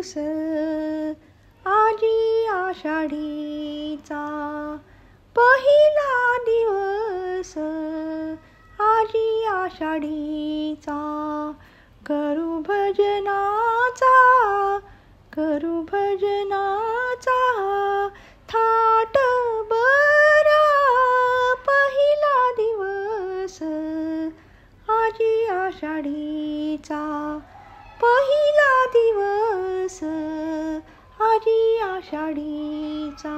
दिवस आजी आषाढीचा पहिला दिवस आजी आषाढीचा करू भजनाचा थाट बरा पहिला दिवस आजी आषाढीचा पहिला दिवस आजी आषाढीचा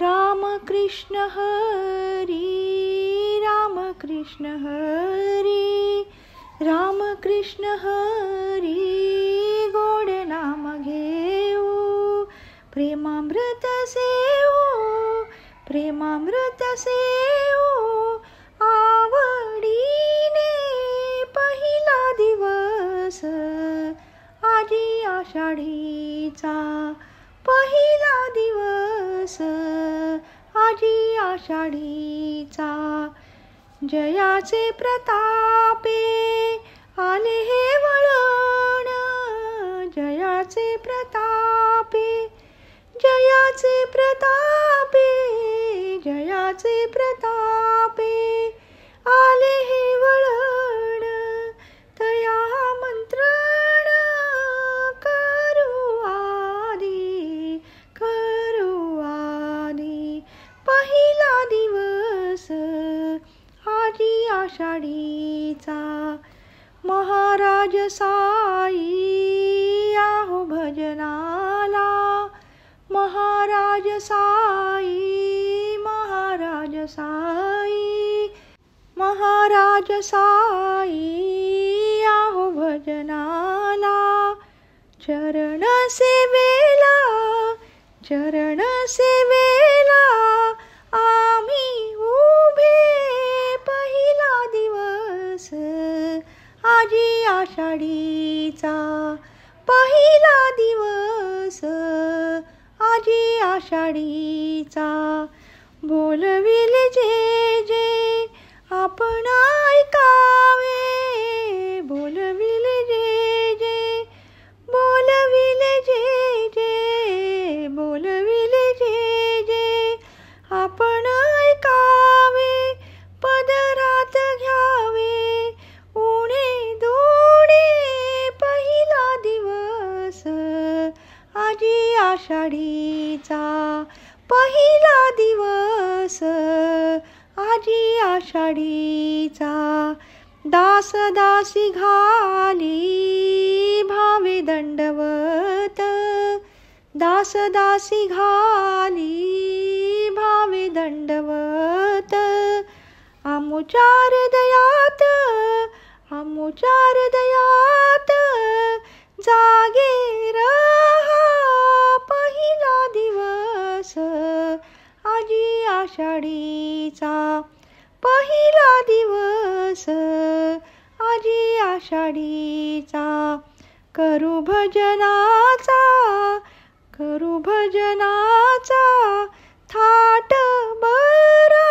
राम कृष्ण हरी राम कृष्ण हरी राम कृष्ण हरी गोड नाम घेऊ प्रेमामृत सेऊ आवडीने पहिला दिवस आजी आषाढीचा पहिला दिवस आजी आषाढीचा जयाचे प्रतापे आले हे वळण जयाचे प्रतापे आले हे वळण तया मंत्रण करू आदी पहिला दिवस आजी आषाढीचा महाराज साई आहो भजनाला महाराज साई आहो भजनाला चरण सेवेला आम्ही उभे पहिला दिवस आजी आषाढीचा पहिला दिवस आजी आषाढीचा बोलविले जे आपण ऐकावे बोलविले जे आपण ऐकावे पदरात घ्यावे उणे दोणे पहिला दिवस आजी आषाढीचा पहिला दिवस आजी आषाढीचा दास दासी घाली भावे दंडवत दास दासी घाली भावे दंडवत आमुचार दयात जागे रहा पहिला दिवस आजी आषाढीचा पहिला दिवस आजी आषाढीचा करू भजनाचा थाट बरा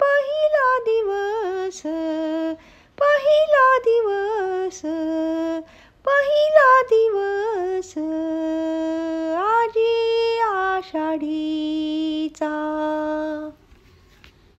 पहिला दिवस आजी आषाढीचा